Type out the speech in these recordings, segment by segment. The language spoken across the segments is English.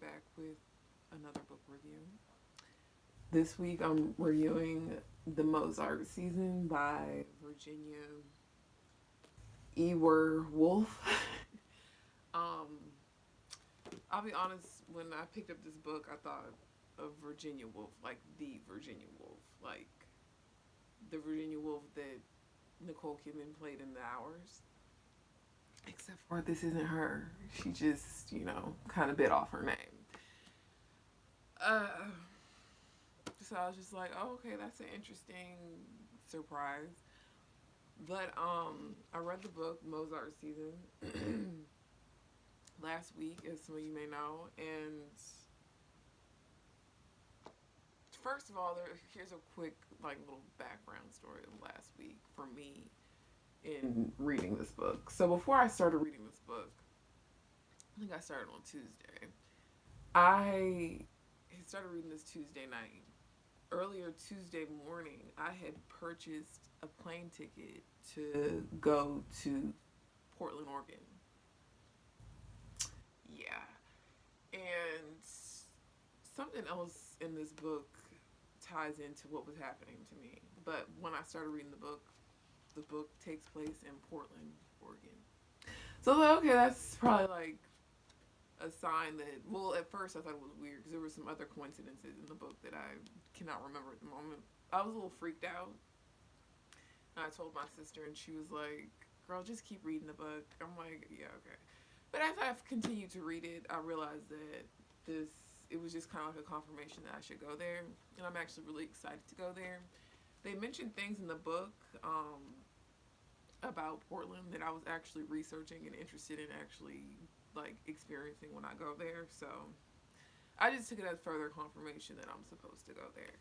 back with another book review. This week I'm reviewing The Mozart Season by Virginia Ewer Wolf. um, I'll be honest, when I picked up this book, I thought of Virginia Woolf, like the Virginia Woolf, like the Virginia Woolf that Nicole Kidman played in The Hours. Except for this isn't her. She just, kind of bit off her name. Uh, so I was just like, oh, okay, that's an interesting surprise. But I read the book Mozart Season last week, as some of you may know, and first of all, here's a quick little background story of last week for me in reading this book. So before I started reading this book, I think I started on Tuesday. I had started reading this Tuesday night. Earlier Tuesday morning, I had purchased a plane ticket to go to Portland, Oregon. Yeah. And something else in this book ties into what was happening to me. But when I started reading the book takes place in Portland, Oregon. So I was like, okay, that's probably like a sign that, well, at first I thought it was weird because there were some other coincidences in the book that I cannot remember at the moment. I was a little freaked out. And I told my sister, and she was like, girl, just keep reading the book. I'm like, yeah, okay. But as I've continued to read it, I realized that this, it was just kind of like a confirmation that I should go there. And I'm actually really excited to go there. They mentioned things in the book about Portland that I was actually researching and interested in actually experiencing when I go there. So I just took it as further confirmation that I'm supposed to go there.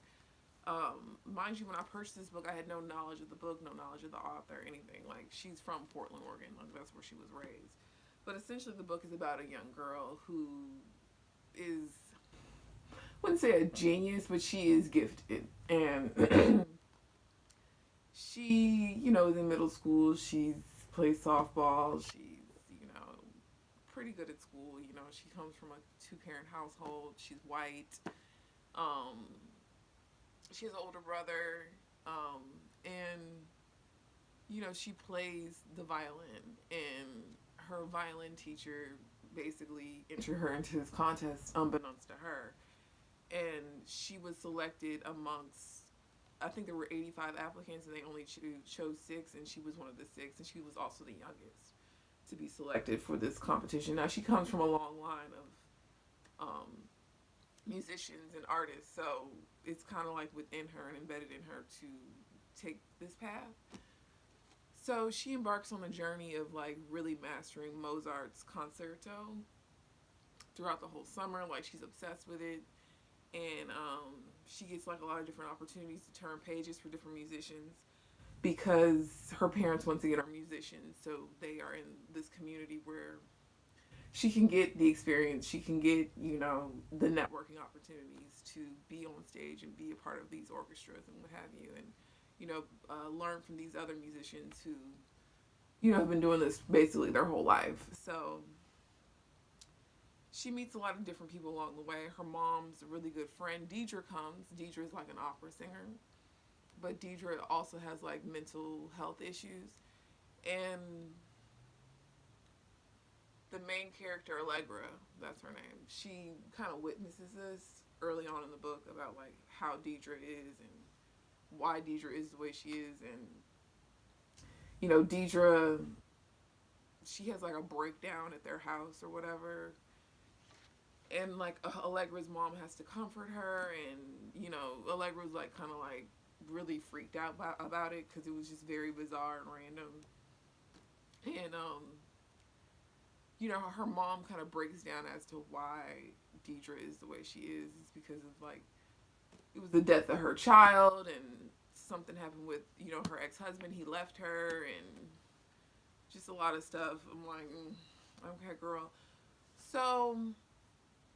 Mind you, when I purchased this book, I had no knowledge of the book, no knowledge of the author, anything. Like, she's from Portland, Oregon. Like, that's where she was raised. But essentially, the book is about a young girl who is, I wouldn't say a genius, but she is gifted. And she, is in middle school. She's plays softball. She's, pretty good at school. She comes from a two-parent household. She's white. Um, she has an older brother, and she plays the violin, and her violin teacher basically entered her into this contest unbeknownst to her, and she was selected amongst, I think there were 85 applicants, and they only chose six, and she was one of the six, and she was also the youngest to be selected for this competition. Now, she comes from a long line of musicians and artists, so it's kind of like within her and embedded in her to take this path. So she embarks on a journey of really mastering Mozart's concerto throughout the whole summer. Like, she's obsessed with it, and she gets a lot of different opportunities to turn pages for different musicians because her parents once again are musicians, so they are in this community where she can get the experience, she can get, the networking opportunities to be on stage and be a part of these orchestras and what have you, and, learn from these other musicians who, have been doing this basically their whole life. So she meets a lot of different people along the way. Her mom's a really good friend. Deidre comes. Deidre is like an opera singer, but Deidre also has mental health issues. And the main character, Allegra, that's her name, she kind of witnesses this early on in the book about how Deidre is and why Deidre is the way she is. And Deidre, she has a breakdown at their house or whatever, and Allegra's mom has to comfort her, and Allegra's kind of really freaked out about it because it was just very bizarre and random. And her mom kind of breaks down as to why Deidre is the way she is. It's because of it was the death of her child, and something happened with her ex-husband. He left her, and just a lot of stuff. I'm like, okay, girl. So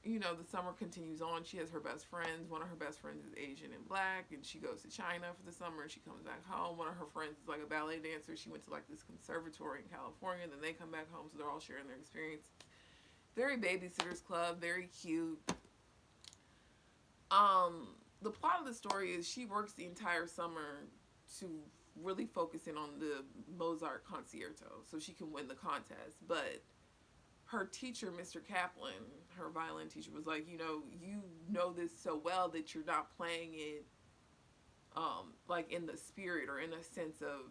the summer continues on. She has her best friends. One of her best friends is Asian and black, and she goes to China for the summer, and she comes back home. One of her friends is a ballet dancer. She went to this conservatory in California. Then they come back home, so they're all sharing their experience. Very Babysitter's Club, very cute. Um, the plot of the story is she works the entire summer to really focus in on the Mozart concerto so she can win the contest. But her teacher, Mr. Kaplan, her violin teacher, was like, you know this so well that you're not playing it like in the spirit or in a sense of,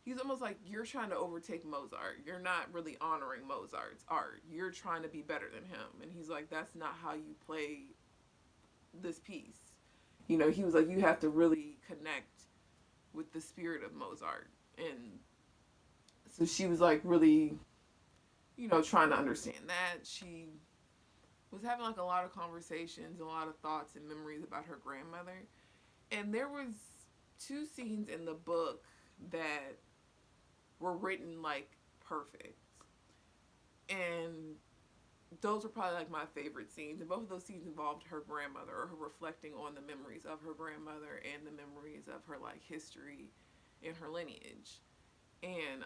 he's almost like, you're trying to overtake Mozart. You're not really honoring Mozart's art. You're trying to be better than him. And he's like, that's not how you play this piece. He was like, you have to really connect with the spirit of Mozart. And so she was like really, trying to understand that. She was having like a lot of conversations, a lot of thoughts and memories about her grandmother. And there was two scenes in the book that were written like perfect. And those were probably like my favorite scenes. And both of those scenes involved her grandmother, or her reflecting on the memories of her grandmother and the memories of her like history and her lineage. And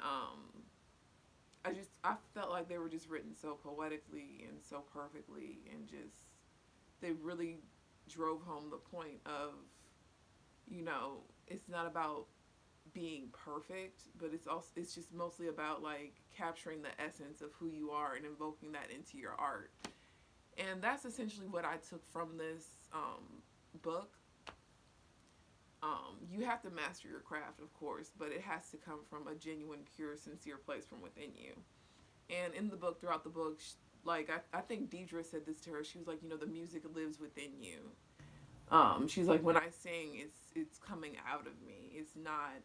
I felt like they were just written so poetically and so perfectly, and just they really drove home the point of, it's not about being perfect, but it's just mostly about like capturing the essence of who you are and invoking that into your art. And that's essentially what I took from this book. You have to master your craft, of course, but it has to come from a genuine, pure, sincere place from within you. And in the book, throughout the book, like I think Deidre said this to her. She was like, the music lives within you. She's like, when I sing, it's coming out of me. It's not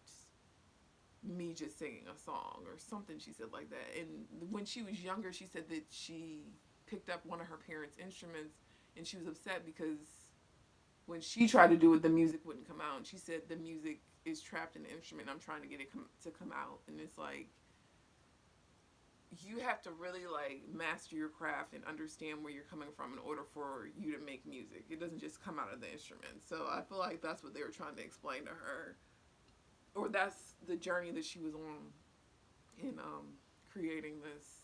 me just singing a song or something. She said like that. And when she was younger, she said that she picked up one of her parents' instruments, and she was upset because when she tried to do it, the music wouldn't come out. And she said the music is trapped in the instrument. I'm trying to get it to come out, and it's like, you have to really like master your craft and understand where you're coming from in order for you to make music. It doesn't just come out of the instrument. So I feel like that's what they were trying to explain to her, or that's the journey that she was on in creating this,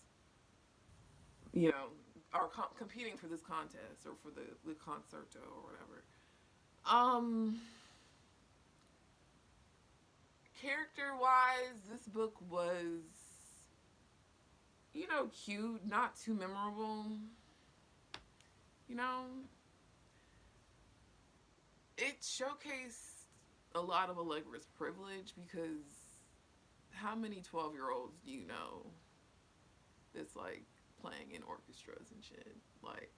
or competing for this contest or for the concerto or whatever. Um, Character wise, this book was, cute, not too memorable. You know, it showcased a lot of Allegra's privilege, because how many 12-year-olds do you know that's like playing in orchestras and shit? Like,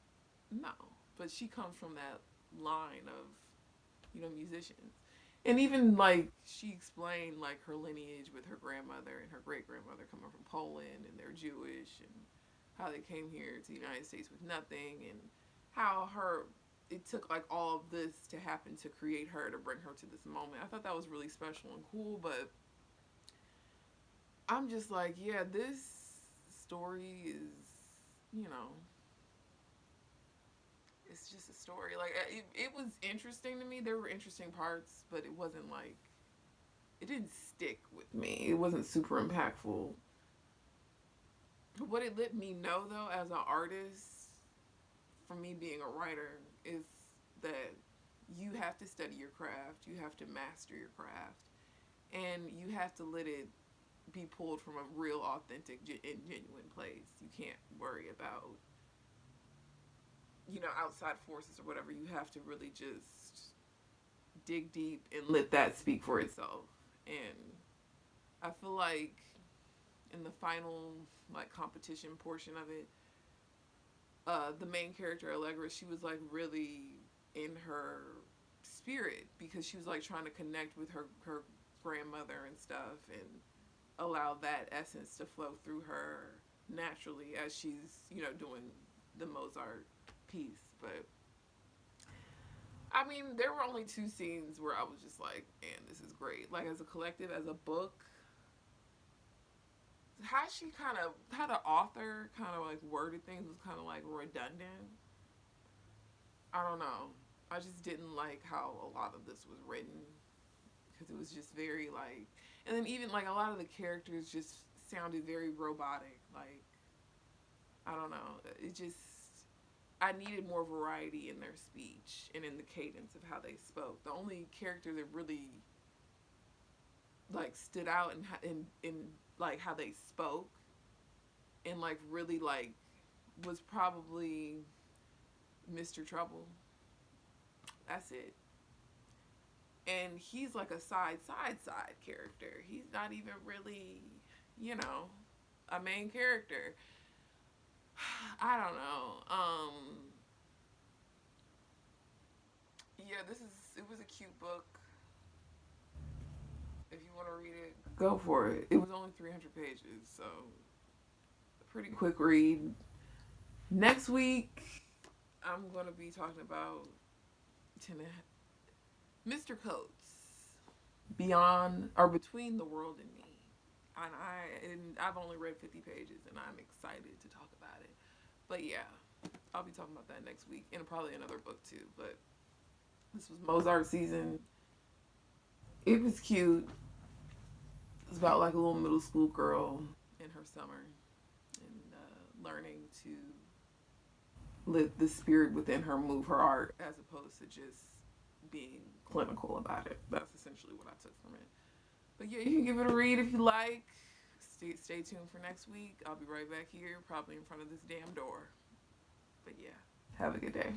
no. But she comes from that line of, musicians. And even like she explained like her lineage with her grandmother and her great grandmother coming from Poland, and they're Jewish, and how they came here to the United States with nothing, and how it took like all of this to happen to create her, to bring her to this moment. I thought that was really special and cool, but I'm just like, yeah, this story is, you know, it's just a story. Like, it was interesting to me. There were interesting parts, but it wasn't like, it didn't stick with me. It wasn't super impactful. What it let me know, though, as an artist, from me being a writer, is that you have to study your craft, you have to master your craft, and you have to let it be pulled from a real, authentic, and genuine place. You can't worry about, outside forces or whatever. You have to really just dig deep and let that speak for itself. And I feel like in the final like competition portion of it, the main character Allegra, she was like really in her spirit, because she was like trying to connect with her grandmother and stuff, and allow that essence to flow through her naturally as she's doing the Mozart piece. But I mean, there were only two scenes where I was just like, man, this is great. Like, as a collective, as a book, how the author kind of like worded things was kind of like redundant. I don't know. I just didn't like how a lot of this was written, because it was just very like, and then even like a lot of the characters just sounded very robotic. Like, I don't know. It just, I needed more variety in their speech and in the cadence of how they spoke. The only character that really like stood out in like how they spoke and like really like was probably Mr. Trouble. That's it. And he's like a side character. He's not even really, you know, a main character. I don't know. Yeah, this is it was a cute book. If you want to read it, go for it. It was only 300 pages, so a pretty quick read. Next week, I'm going to be talking about Mr. Coates, Beyond or Between the World and Me. I've only read 50 pages, and I'm excited to talk about it. But yeah, I'll be talking about that next week, and probably another book too. But this was Mozart season. It was cute. It's about like a little middle school girl in her summer and learning to let the spirit within her move her art as opposed to just being clinical about it. That's essentially what I took from it. But yeah, you can give it a read if you like. Stay tuned for next week. I'll be right back here, probably in front of this damn door. But yeah, have a good day.